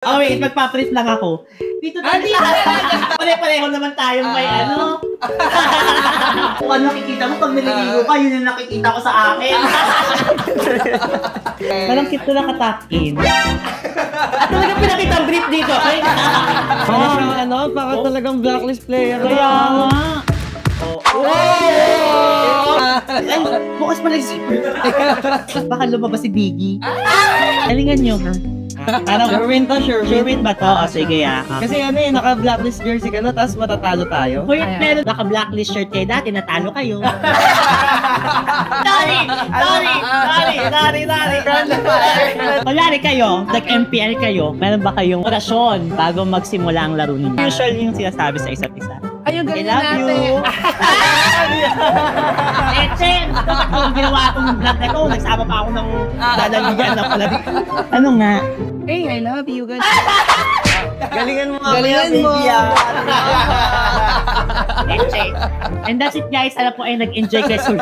Oh wait, magpaprint lang ako. Dito tayo. Pare-pareho naman tayong may ano. Kung ano nakikita mo pag naliligo ka, yun yung nakikita ko sa akin. Parang cute ko lang katakin. At talagang pinakita ang brief dito. Baka talagang blacklist player. Kaya nga. Ay, bukas pala si baka lumabas si Biggie. Galingan nyo, ha? Parang Sherwin to, sure win ba to? O, sige Kasi naka-blacklist jersey ka na, tapos matatalo tayo. Hoy, pero naka-blacklist shirt kayo dati, natalo kayo. Sorry. Kunyari kayo, nag-MPL kayo, meron ba kayong orasyon bago magsimula ang laro ninyo? Usually yung sinasabi sa isa't isa. Ayun, I ganyan love you. Chen, dapat kung ginawa akong vlog na to, nagsama pa ako ng dalaligan na pala. Ano nga? Hey, I love you, guys. Galingan mo. And that's it guys, alam po ay nag-enjoy kayo.